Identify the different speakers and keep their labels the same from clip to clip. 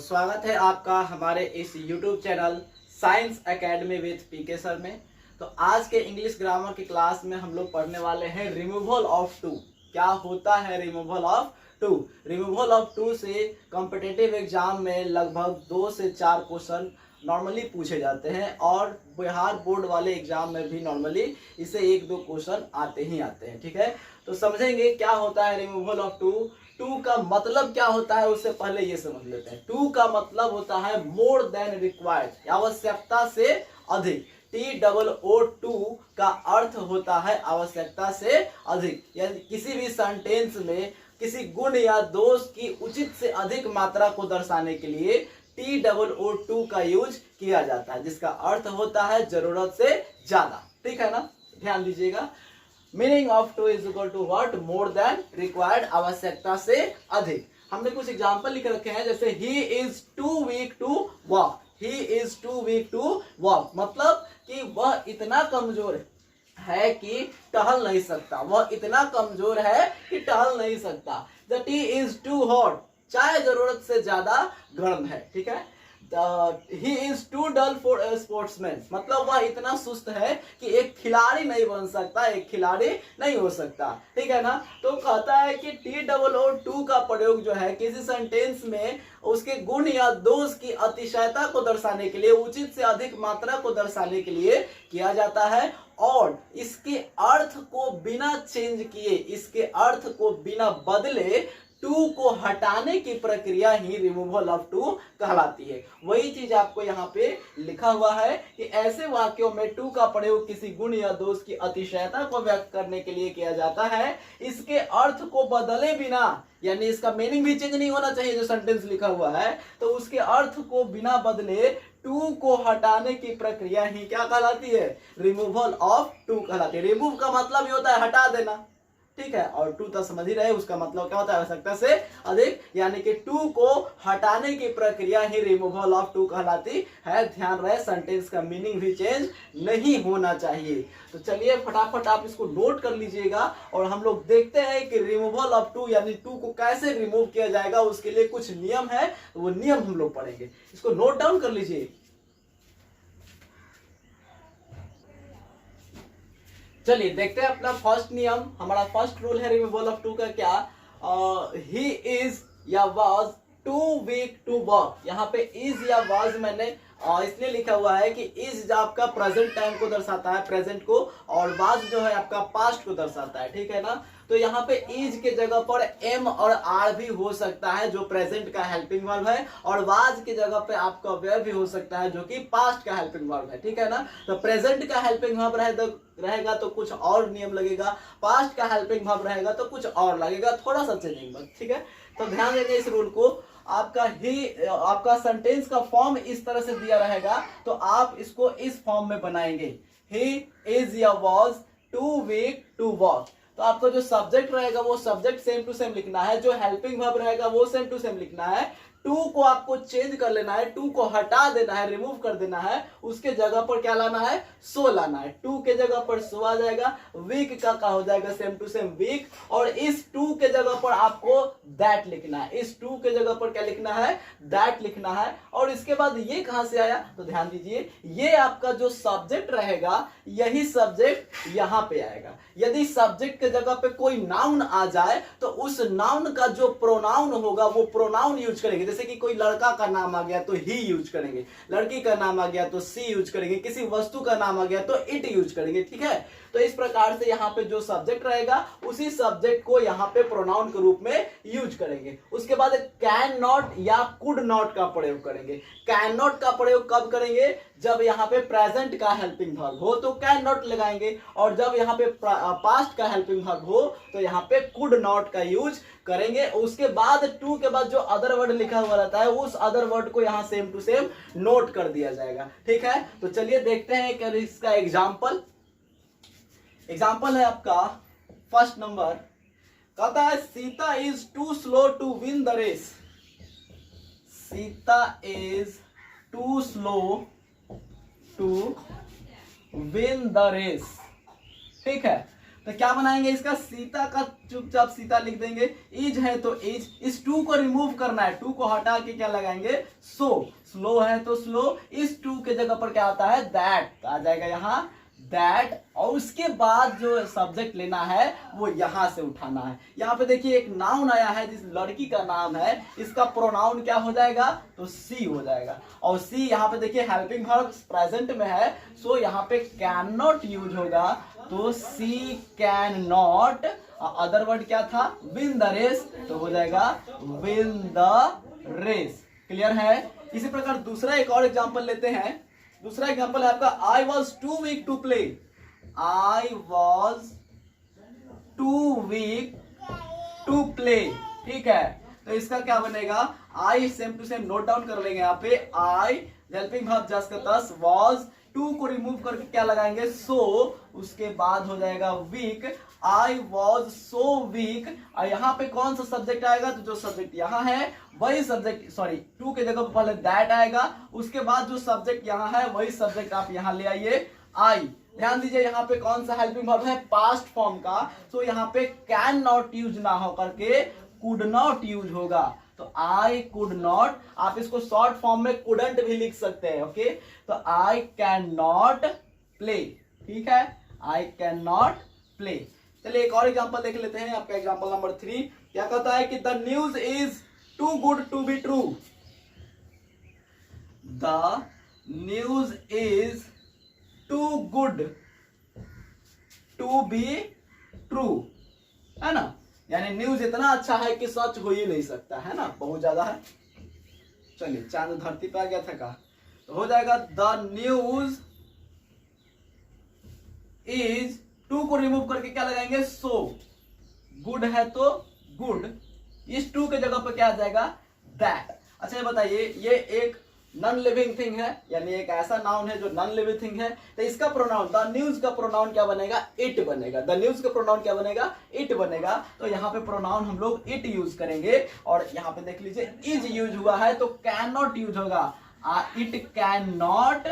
Speaker 1: स्वागत है आपका हमारे इस YouTube channel science academy with PK sir में। तो आज के इंग्लिश ग्रामर की क्लास में हम लोग पढ़ने वाले हैं रिमूवल ऑफ टू। क्या होता है removal of too? Removal of too से कॉम्पिटिटिव एग्जाम में लगभग 2 से 4 क्वेश्चन नॉर्मली पूछे जाते हैं और बिहार बोर्ड वाले एग्जाम में भी नॉर्मली इसे 1-2 क्वेश्चन आते ही आते हैं। ठीक है, तो समझेंगे क्या होता है रिमूवल ऑफ टू। टू का मतलब क्या होता है उससे पहले ये समझ लेते हैं। टू का मतलब होता है मोर देन रिक्वायर्ड, आवश्यकता से अधिक। TOO का अर्थ होता है आवश्यकता से अधिक, यानी किसी भी सेंटेंस में किसी गुण या दोष की उचित से अधिक मात्रा को दर्शाने के लिए TOO का यूज किया जाता है, जिसका अर्थ होता है जरूरत से ज्यादा। ठीक है ना, ध्यान दीजिएगा। Meaning of too is equal to what? More than required, आवश्यकता से अधिक। हमने कुछ एग्जांपल लिख रखे हैं, जैसे he is too weak to walk. He is too weak to walk मतलब कि वह इतना कमजोर है कि टहल नहीं सकता। वह इतना कमजोर है कि टहल नहीं सकता। The tea is too hot, चाय जरूरत से ज्यादा गर्म है। ठीक है, he is too dull for a sportsman मतलब वह इतना सुस्त है कि एक खिलाड़ी नहीं बन सकता, एक खिलाड़ी नहीं हो सकता। ठीक है ना, तो कहता है कि TOO का प्रयोग जो है किसी सेंटेंस में उसके गुण या दोष की अतिशयता को दर्शाने के लिए, उचित से अधिक मात्रा को दर्शाने के लिए किया जाता है और इसके अर्थ को बिना चेंज किए, इसके अर्थ को बिना बदले टू को हटाने की प्रक्रिया ही रिमूवल ऑफ टू कहलाती है। वही चीज आपको यहाँ पे लिखा हुआ है कि ऐसे वाक्यों में टू का प्रयोग किसी गुण या दोष की अतिशयता को व्यक्त करने के लिए किया जाता है, इसके अर्थ को बदले बिना, यानी इसका मीनिंग भी चेंज नहीं होना चाहिए जो सेंटेंस लिखा हुआ है, तो उसके अर्थ को बिना बदले टू को हटाने की प्रक्रिया ही क्या कहलाती है? रिमूवल ऑफ टू कहलाती है। रिमूव का मतलब ये होता है हटा देना, ठीक है, और टू तो समझ ही रहे उसका मतलब क्या होता है? आवश्यकता से अधिक, यानी कि टू को हटाने की प्रक्रिया ही रिमूवल ऑफ टू कहलाती है। ध्यान रहे सेंटेंस का मीनिंग भी चेंज नहीं होना चाहिए। तो चलिए फटाफट आप इसको नोट कर लीजिएगा और हम लोग देखते हैं कि रिमूवल ऑफ टू यानी टू को कैसे रिमूव किया जाएगा। उसके लिए कुछ नियम है, वो नियम हम लोग पढ़ेंगे। इसको नोट डाउन कर लीजिए। चलिए देखते हैं अपना फर्स्ट नियम। हमारा फर्स्ट रूल है रिमूवल ऑफ टू का क्या? ही इज या was too weak to walk. यहाँ पे इज या वाज मैंने इसलिए लिखा हुआ है कि इज आपका प्रेजेंट टाइम को दर्शाता है, प्रेजेंट को, और वाज जो है आपका पास्ट को दर्शाता है। ठीक है ना, तो यहाँ पे इज के जगह पर एम और आर भी हो सकता है जो प्रेजेंट का हेल्पिंग वर्ब है, और वाज के जगह पे आपका वेयर भी हो सकता है जो कि पास्ट का हेल्पिंग वर्ब है। ठीक है ना, तो प्रेजेंट का हेल्पिंग वर्ब रहेगा तो कुछ और नियम लगेगा, पास्ट का हेल्पिंग वर्ब रहेगा तो कुछ और लगेगा, थोड़ा सा चेंजिंग बस। ठीक है, तो ध्यान देंगे इस रूल को। आपका सेंटेंस का फॉर्म इस तरह से दिया रहेगा तो आप इसको इस फॉर्म में बनाएंगे, ही इज या was too weak to walk. तो आपको जो सब्जेक्ट रहेगा वो सब्जेक्ट सेम टू सेम लिखना है, जो हेल्पिंग वर्ब रहेगा वो सेम टू सेम लिखना है। टू को आपको चेंज कर लेना है, टू को हटा देना है, रिमूव कर देना है, उसके जगह पर क्या लाना है? सो लाना है। टू के जगह पर सो आ जाएगा, वीक का हो जाएगा सेम टू सेम वीक, और इस टू के जगह पर आपको दैट लिखना है। इस टू के जगह पर क्या लिखना है? दैट लिखना है। और इसके बाद ये कहां से आया? तो ध्यान दीजिए, ये आपका जो सब्जेक्ट रहेगा यही सब्जेक्ट यहां पे आएगा। यदि सब्जेक्ट के जगह पे कोई नाउन आ जाए तो उस नाउन का जो प्रोनाउन होगा वो प्रोनाउन यूज करेंगे। जैसे कि कोई लड़का का नाम आ गया तो ही यूज करेंगे, लड़की का नाम आ गया तो सी यूज करेंगे, किसी वस्तु का नाम आ गया तो इट यूज करेंगे। ठीक है, तो इस प्रकार से यहाँ पे जो सब्जेक्ट रहेगा उसी सब्जेक्ट को यहाँ पे प्रोनाउन के रूप में यूज करेंगे। उसके बाद कैन नॉट या कुड नॉट का प्रयोग करेंगे। कैन नॉट का प्रयोग कब करेंगे? जब यहाँ पे प्रेजेंट का हेल्पिंग वर्ब हो तो कैन नॉट लगाएंगे, और जब यहाँ पे पास्ट का हेल्पिंग वर्ब हो तो यहाँ पे कुड नॉट का यूज करेंगे। उसके बाद टू के बाद जो अदर वर्ड लिखा हुआ रहता है उस अदर वर्ड को यहाँ सेम टू सेम नोट कर दिया जाएगा। ठीक है, तो चलिए देखते हैं कि इसका एग्जाम्पल है आपका फर्स्ट नंबर। कहता है Sita is too slow to win the race. Sita is too slow to win the race. ठीक है, तो क्या बनाएंगे इसका, सीता का चुपचाप सीता लिख देंगे, इज है तो इज, इस टू को रिमूव करना है, टू को हटा के क्या लगाएंगे, सो, स्लो है तो स्लो, इस टू के जगह पर क्या आता है, दैट आ जाएगा यहाँ, दैट, और उसके बाद जो सब्जेक्ट लेना है वो यहां से उठाना है। यहाँ पे देखिए एक नाउन आया है, जिस लड़की का नाम है, इसका प्रोनाउन क्या हो जाएगा, तो सी हो जाएगा, और सी यहाँ पे देखिए हेल्पिंग वर्ब प्रेजेंट में है, सो यहाँ पे कैन नॉट यूज होगा, तो सी कैन नॉट, अदर वर्ड क्या था, विन द रेस, तो हो जाएगा विन द रेस। क्लियर है। इसी प्रकार दूसरा एक और एग्जांपल लेते हैं। दूसरा एग्जांपल है आपका, I was too weak to play, I was too weak to play, ठीक है। तो इसका क्या बनेगा, I same to same note down कर लेंगे यहाँ पे, आई हेल्पिंग वर्ब जस्ट का तस, वॉज, टू को रिमूव करके क्या लगाएंगे, सो, उसके बाद हो जाएगा weak, I was so weak, और यहाँ पे कौन सा सब्जेक्ट आएगा, तो जो सब्जेक्ट यहाँ है वही सब्जेक्ट, सॉरी टू के जगह पर पहले दैट आएगा, उसके बाद जो सब्जेक्ट यहाँ है वही सब्जेक्ट आप यहाँ ले आइए, आई। ध्यान दीजिए यहाँ पे कौन सा हेल्पिंग वर्ब है, पास्ट फॉर्म का, तो यहाँ पे कैन नॉट यूज ना हो करके कुड नॉट यूज होगा, तो आई कुड नॉट, आप इसको शॉर्ट फॉर्म में कुडंट भी लिख सकते हैं, ओके। तो आई कैन नॉट प्ले, ठीक है, आई कैन नॉट प्ले। चलिए एक और एग्जांपल देख लेते हैं, आपका एग्जांपल नंबर 3 क्या कहता है कि the news is too good to be true, the news is too good to be true, है ना, यानी न्यूज इतना अच्छा है कि सच हो ही नहीं सकता, है ना, बहुत ज्यादा है। चलिए चांद धरती पे आ गया था का, तो हो जाएगा द न्यूज इज, टू को रिमूव करके क्या लगाएंगे, सो, गुड है तो गुड, इस टू के जगह पर क्या आ जाएगा, दैट। अच्छा ये बताइए, ये एक नॉन लिविंग थिंग है, यानी एक ऐसा नाउन है जो नॉन लिविंग थिंग है, तो इसका प्रोनाउन, द न्यूज का प्रोनाउन क्या बनेगा, इट बनेगा, द न्यूज का प्रोनाउन क्या बनेगा, इट बनेगा। तो यहाँ पे प्रोनाउन हम लोग इट यूज करेंगे, और यहाँ पे देख लीजिए इज यूज हुआ है तो कैन नॉट यूज होगा, it can not,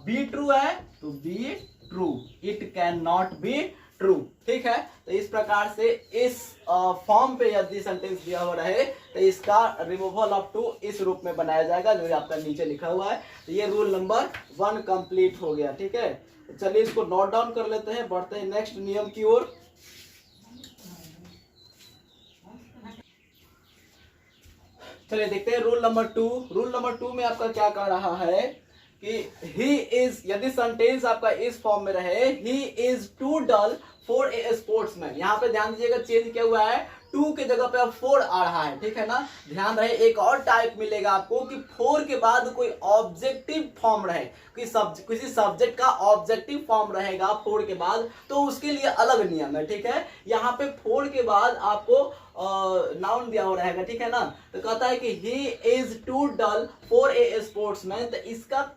Speaker 1: B true है तो be true, it can not be true, ठीक है। तो इस प्रकार से इस फॉर्म पे यदि सेंटेंस दिया हो रहे तो इसका रिमूवल ऑफ टू इस रूप में बनाया जाएगा, जो आपका नीचे लिखा हुआ है। तो ये रूल नंबर 1 कंप्लीट हो गया, ठीक है। तो चलिए इसको नोट डाउन कर लेते हैं, बढ़ते हैं नेक्स्ट नियम की ओर। चलिए देखते हैं रूल नंबर 2। रूल नंबर 2 में आपका क्या कह रहा है कि ही इज, यदि सेंटेंस आपका इस फॉर्म में रहे, he is too dull for a sportsman, यहाँ पे ध्यान दीजिएगा चेंज क्या हुआ है, टू के जगह पे अब 4 आ रहा है, ठीक है ना। ध्यान रहे एक और टाइप मिलेगा आपको कि 4 के बाद कोई ऑब्जेक्टिव फॉर्म रहे, किसी सब्जेक्ट का ऑब्जेक्टिव फॉर्म रहेगा 4 के बाद, तो उसके लिए अलग नियम है, ठीक है। यहाँ पे 4 के बाद आपको नाउन दिया हो रहेगा, ठीक है ना। तो कहता है कि he is too dull for a sportsman, तो इसका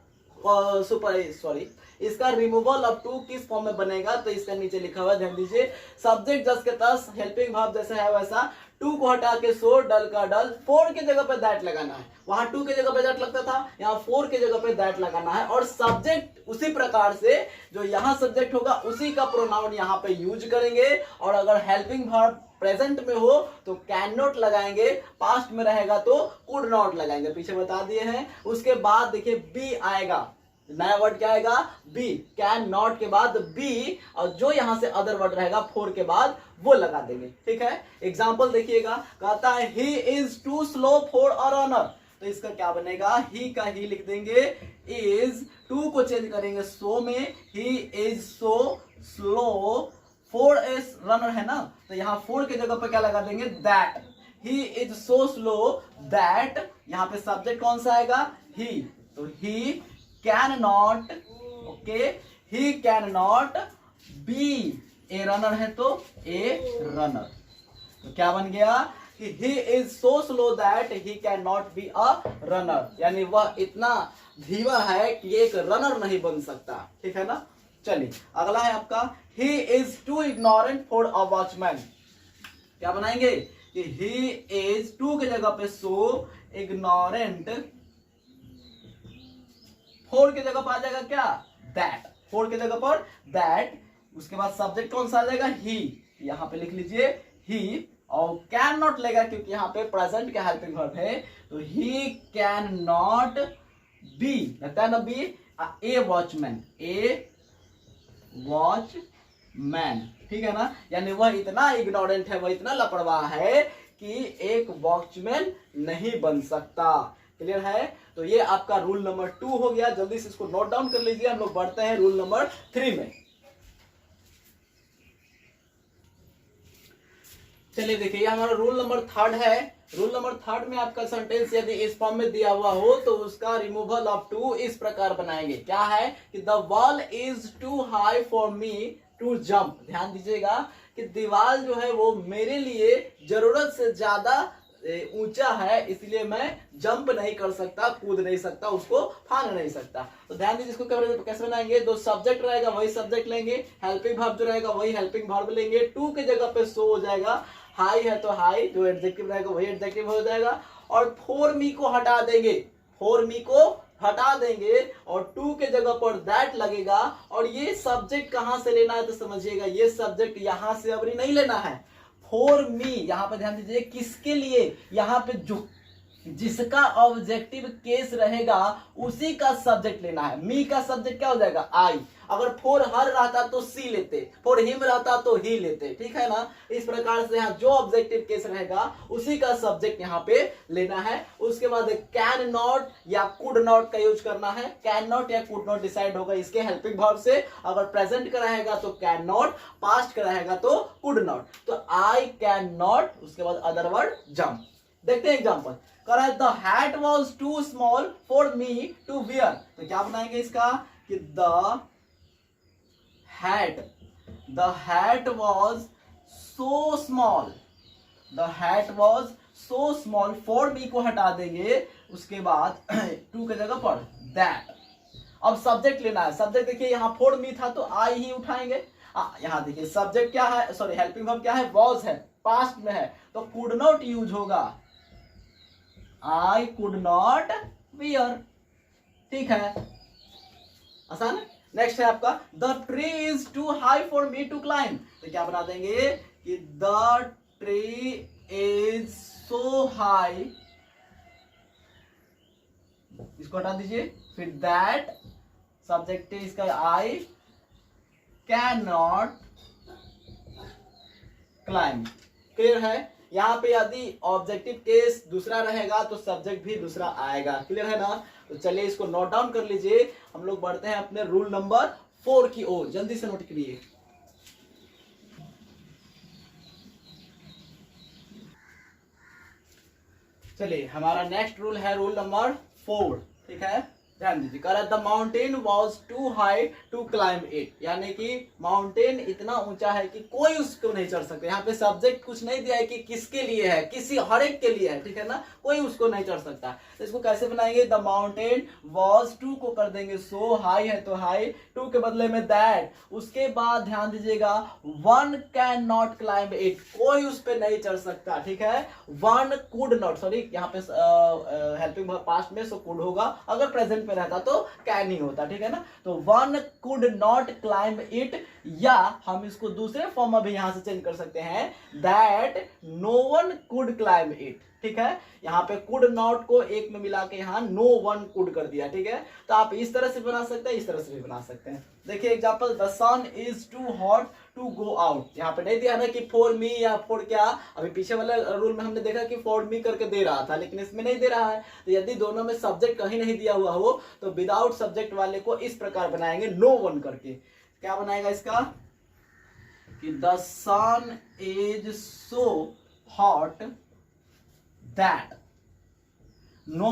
Speaker 1: इसका रिमूवल ऑफ टू किस फॉर्म में बनेगा, तो इसका नीचे लिखा हुआ है, ध्यान दीजिए, सब्जेक्ट जस्ट के तस, हेल्पिंग वर्ब जैसा है वैसा, टू को हटा के सो, डल का डल, 4 के जगह पे दैट लगाना है, वहां 2 के जगह पे दैट लगता था, यहाँ 4 के जगह पे दैट लगाना है, और सब्जेक्ट उसी प्रकार से जो यहाँ सब्जेक्ट होगा उसी का प्रोनाउन यहाँ पे यूज करेंगे, और अगर हेल्पिंग वर्ब प्रेजेंट में हो तो कैन नॉट लगाएंगे, पास्ट में रहेगा तो कुड नॉट लगाएंगे, पीछे बता दिए हैं। उसके बाद देखिए बी आएगा, नया वर्ड क्या आएगा, बी, कैन नॉट के बाद बी, और जो यहां से अदर वर्ड रहेगा 4 के बाद वो लगा देंगे, ठीक है। एग्जांपल देखिएगा, कहता है he is too slow for a runner, तो इसका क्या बनेगा, ही का ही लिख देंगे, इज, टू को चेंज करेंगे सो में, he is so slow for a runner है ना, तो यहाँ 4 के जगह पर क्या लगा देंगे, that, he is so slow that, यहाँ पे सब्जेक्ट कौन सा आएगा, ही, तो he can not, okay, he can not be a runner है तो ए रनर, तो क्या बन गया कि he is so slow that he can not be a runner, यानी वह इतना धीमा है कि एक रनर नहीं बन सकता, ठीक है ना। चलिए अगला है आपका, he is too ignorant for a watchman, क्या बनाएंगे कि he is टू के जगह पे so, ignorant, 4 के जगह पर आ जाएगा क्या, that, 4 के जगह पर that, उसके बाद सब्जेक्ट कौन सा आ जाएगा, ही, यहाँ पे लिख लीजिए ही, और कैन नॉट लेगा क्योंकि यहाँ पे प्रेजेंट का हेल्पिंग वर्ब है, तो ही कैन नॉट बी, लगता है ना बी, ए वॉचमैन, ए वॉचमैन, ठीक है ना, यानी वह इतना इग्नोरेंट है, वह इतना लापरवाह है कि एक वॉचमैन नहीं बन सकता। क्लियर है? तो ये आपका रूल नंबर 2 हो गया। जल्दी से इसको नोट डाउन कर लीजिए। हम लोग बढ़ते हैं रूल नंबर 3 में। चलिए देखिए, हमारा रूल नंबर 3 है। रूल नंबर 3 में आपका सेंटेंस यदि इस फॉर्म में दिया हुआ हो तो उसका रिमूवल ऑफ टू इस प्रकार बनाएंगे। क्या है कि the wall is too high for me to jump. ध्यान दीजिएगा कि दीवार जो है वो मेरे लिए जरूरत से ज्यादा ऊंचा है, इसलिए मैं जंप नहीं कर सकता, कूद नहीं सकता, उसको फाड़ नहीं सकता। तो ध्यान दीजिए, इसको कैसे बनाएंगे। दो सब्जेक्ट रहेगा वही सब्जेक्ट लेंगे, हेल्पिंग वर्ब जो रहेगा वही हेल्पिंग वर्ब लेंगे, टू के जगह पे सो हो जाएगा, हाई है तो हाई, जो एडजेक्टिव रहेगा वही एडजेक्टिव हो जाएगा, और फॉर मी को हटा देंगे, फॉर मी को हटा देंगे और टू के जगह पर दैट लगेगा। और ये सब्जेक्ट कहां से लेना है तो समझिएगा, ये सब्जेक्ट यहां से अभी नहीं लेना है। फॉर मी, यहां पे ध्यान दीजिए, किसके लिए, यहां पे जो जिसका ऑब्जेक्टिव केस रहेगा उसी का सब्जेक्ट लेना है। मी का सब्जेक्ट क्या हो जाएगा, आई। अगर फॉर हर रहता तो सी लेते, फॉर हिम रहता तो ही लेते, ठीक है ना। इस प्रकार से यहाँ जो ऑब्जेक्टिव केस रहेगा उसी का सब्जेक्ट यहाँ पे लेना है। उसके बाद कैन नॉट या कुड नॉट का यूज करना है। कैन नॉट या कुड नॉट डिसाइड होगा इसके हेल्पिंग वर्ब से। अगर प्रेजेंट का रहेगा तो कैन नॉट, पास्ट का रहेगा तो कुड नॉट। तो आई कैन नॉट, उसके बाद अदर वर्ड जंप। देखते हैं example. The hat was too small for me to wear. तो क्या बनाएंगे इसका कि the hat was so small, the hat was so small, for me को हटा देंगे, उसके बाद टू के जगह पर दैट। अब सब्जेक्ट लेना है। सब्जेक्ट देखिए, यहाँ फॉर मी था तो आई ही उठाएंगे। यहाँ देखिए सब्जेक्ट क्या है, सॉरी हेल्पिंग वर्ब क्या है, वॉज है, पास्ट में है, तो कुड नॉट यूज होगा, आई कुड नॉट वियर। ठीक है, आसान है। नेक्स्ट है आपका the tree is too high for me to climb. तो क्या बना देंगे कि the tree is so high, इसको हटा दीजिए, फिर दैट सब्जेक्ट इसका I can not climb. Clear है? यहाँ पे यदि ऑब्जेक्टिव केस दूसरा रहेगा तो सब्जेक्ट भी दूसरा आएगा। क्लियर है ना? तो चलिए इसको नोट डाउन कर लीजिए। हम लोग बढ़ते हैं अपने रूल नंबर 4 की ओर। जल्दी से नोट करिए। चलिए हमारा नेक्स्ट रूल है रूल नंबर 4। ठीक है, ध्यान दीजिए। कह रहा है the mountain was too high to climb it, यानी कि माउंटेन इतना ऊंचा है कि कोई उसको नहीं चढ़ सकता। यहाँ पे सब्जेक्ट कुछ नहीं दिया है कि किसके लिए है, किसी हर एक के लिए है। ठीक है ना, कोई उसको नहीं चढ़ सकता। तो इसको कैसे बनाएंगे, द माउंटेन वॉज, टू को कर देंगे सो, हाई है तो हाई, टू के बदले में दैट। उसके बाद ध्यान दीजिएगा one can not climb it, कोई उस पर नहीं चढ़ सकता। ठीक है, वन कुड नॉट, सॉरी यहाँ पे हेल्पिंग पास्ट में सो कुड होगा, अगर प्रेजेंट में रहता तो कैन ही होता। ठीक है ना, तो one could not climb it, या हम इसको दूसरे फॉर्म में भी यहां से चेंज कर सकते हैं, that no one could climb it. ठीक है, यहाँ पे कुड नॉट को एक में मिला के यहाँ नो वन कुड कर दिया। ठीक है, तो आप इस तरह से बना सकते हैं, इस तरह से भी बना सकते हैं। देखिए example, the sun is too hot to go out. यहाँ पे नहीं दिया ना कि फॉर मी या फॉर क्या, अभी पीछे वाले रूल में हमने देखा कि फॉर मी करके दे रहा था, लेकिन इसमें नहीं दे रहा है। तो यदि दोनों में सब्जेक्ट कहीं नहीं दिया हुआ हो तो विदाउट सब्जेक्ट वाले को इस प्रकार बनाएंगे, नो वन करके। क्या बनाएगा इसका कि the sun is so hot that no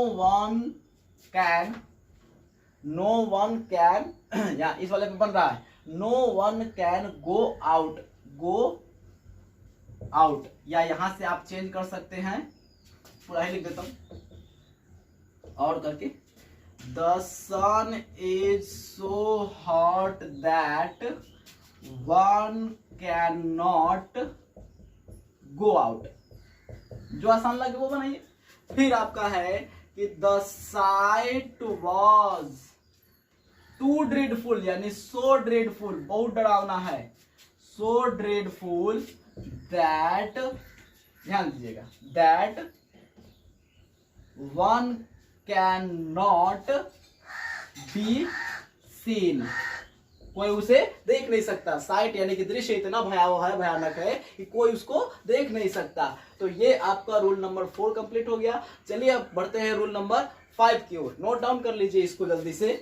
Speaker 1: one can या इस वाले पे बन रहा है no one can go out, या यहां से आप चेंज कर सकते हैं, पूरा ही लिख देता हूं और करके, the sun is so hot that one can not go out. जो आसान लगे वो बनाइए। फिर आपका है कि the sight was too dreadful यानी सो ड्रेडफुल, बहुत डरावना है, सो ड्रेडफुल दैट, ध्यान दीजिएगा, that one can not be seen, कोई उसे देख नहीं सकता। साइट यानी कि दृश्य इतना भयावह है, भयानक है कि कोई उसको देख नहीं सकता। तो ये आपका रूल नंबर 4 कंप्लीट हो गया। चलिए अब बढ़ते हैं रूल नंबर 5 की ओर। नोट डाउन कर लीजिए इसको जल्दी से।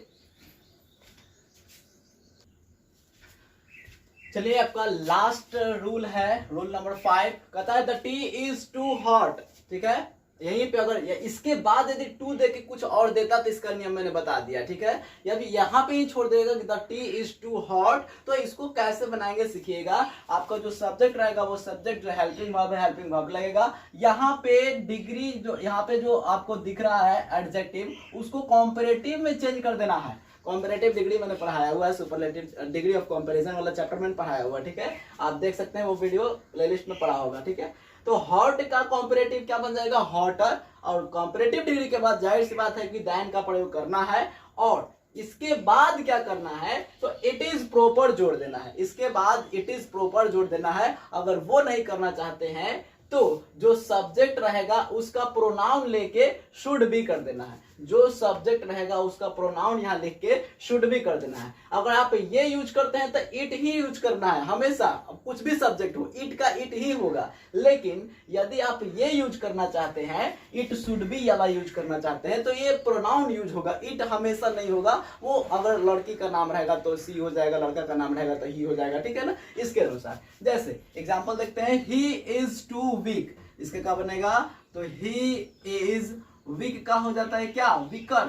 Speaker 1: चलिए आपका लास्ट रूल है, रूल नंबर 5 कहता है the tea is too hot. ठीक है, यहीं पे अगर इसके बाद यदि टू दे के कुछ और देता तो इसका नियम मैंने बता दिया। ठीक है, यदि यहाँ पे ही छोड़ देगा कि the tea is too hot, तो इसको कैसे बनाएंगे सीखिएगा। आपका जो सब्जेक्ट रहेगा वो सब्जेक्ट जो हेल्पिंग वर्ब है, हेल्पिंग वर्ब लगेगा। यहाँ पे डिग्री जो यहाँ पे जो आपको दिख रहा है एडजेक्टिव, उसको कॉम्परेटिव में चेंज कर देना है। कॉम्परेटिव डिग्री मैंने पढ़ाया हुआ है, सुपरलेटिव डिग्री ऑफ कंपैरिजन वाला चैप्टर मैंने पढ़ाया हुआ है। ठीक है, आप देख सकते हैं, वो वीडियो प्लेलिस्ट में पढ़ा होगा। ठीक है, तो हॉट का कॉम्परेटिव क्या बन जाएगा, हॉटर। और कॉम्परेटिव डिग्री के बाद जाहिर सी बात है कि दैन का प्रयोग करना है, और इसके बाद क्या करना है, तो इट इज प्रॉपर जोड़ देना है। इसके बाद इट इज प्रॉपर जोड़ देना है। अगर वो नहीं करना चाहते हैं तो जो सब्जेक्ट रहेगा उसका प्रोनाउन लेके शुड भी कर देना है। जो सब्जेक्ट रहेगा उसका प्रोनाउन यहाँ लिख के शुड भी कर देना है। अगर आप ये यूज करते हैं तो इट ही यूज करना है हमेशा, कुछ भी सब्जेक्ट हो इट का इट ही होगा। लेकिन यदि आप ये यूज करना चाहते हैं, इट शुड बी वाला यूज करना चाहते हैं, तो ये प्रोनाउन यूज होगा, इट हमेशा नहीं होगा। वो अगर लड़की का नाम रहेगा तो सी हो जाएगा, लड़का का नाम रहेगा तो ही हो जाएगा। ठीक है ना, इसके अनुसार। जैसे एग्जाम्पल देखते हैं, ही इज टू वीक, इसके क्या बनेगा, तो ही इज वीक का हो जाता है क्या, वीकर।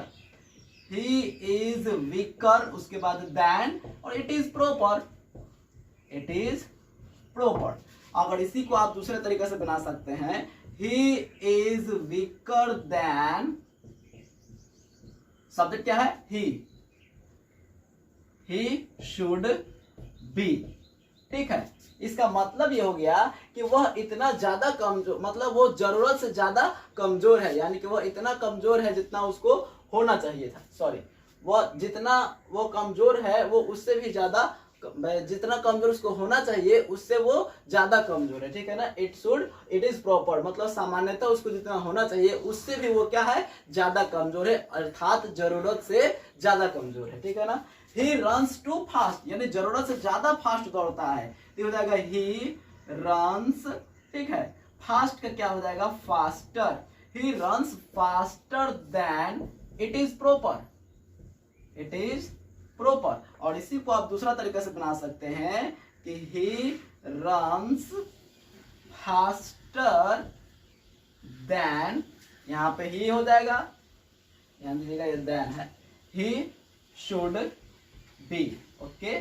Speaker 1: ही इज वीकर, उसके बाद देन, और it is proper, it is proper. अगर इसी को आप दूसरे तरीके से बना सकते हैं, he is weaker then, subject क्या है, ही शुड बी। ठीक है, इसका मतलब ये हो गया कि वह इतना ज्यादा कमजोर, मतलब वो जरूरत से ज्यादा कमजोर है, यानी कि वह इतना कमजोर है जितना उसको होना चाहिए था। सॉरी, वह जितना वो कमजोर है वो उससे भी ज्यादा, जितना कमजोर उसको होना चाहिए उससे वो ज्यादा कमजोर है। ठीक है ना, इट इज प्रॉपर, मतलब सामान्यतः उसको जितना होना चाहिए उससे भी वो क्या है, ज्यादा कमजोर है, अर्थात जरूरत से ज्यादा कमजोर है। ठीक है ना, ही रन्स टू फास्ट, यानी जरूरत से ज्यादा फास्ट दौड़ता है, तो हो जाएगा ही रन्स। ठीक है, फास्ट का क्या हो जाएगा, faster. He runs faster than it is proper, it is proper. और इसी को आप दूसरा तरीके से बना सकते हैं कि ही रन्स फास्टर देन, यहां पे ही हो जाएगा, ध्यान दीजिएगा ये देन है, he should be. Okay,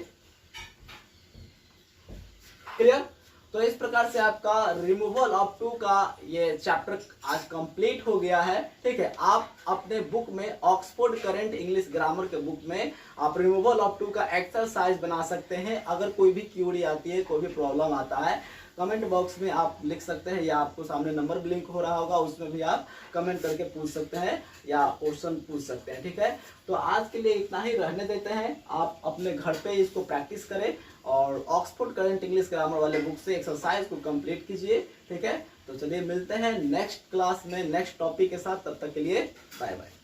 Speaker 1: clear. तो इस प्रकार से आपका रिमूवल ऑफ टू का ये चैप्टर आज कंप्लीट हो गया है। ठीक है, आप अपने बुक में ऑक्सफोर्ड करंट इंग्लिश ग्रामर के बुक में आप रिमूवल ऑफ टू का एक्सरसाइज बना सकते हैं। अगर कोई भी क्यूरी आती है, कोई भी प्रॉब्लम आता है, कमेंट बॉक्स में आप लिख सकते हैं, या आपको सामने नंबर ब्लिंक हो रहा होगा, उसमें भी आप कमेंट करके पूछ सकते हैं या क्वेश्चन पूछ सकते हैं। ठीक है, तो आज के लिए इतना ही रहने देते हैं। आप अपने घर पे इसको प्रैक्टिस करें और ऑक्सफोर्ड करंट इंग्लिश ग्रामर वाले बुक से एक्सरसाइज को कंप्लीट कीजिए। ठीक है, तो चलिए मिलते हैं नेक्स्ट क्लास में नेक्स्ट टॉपिक के साथ। तब तक के लिए बाय बाय।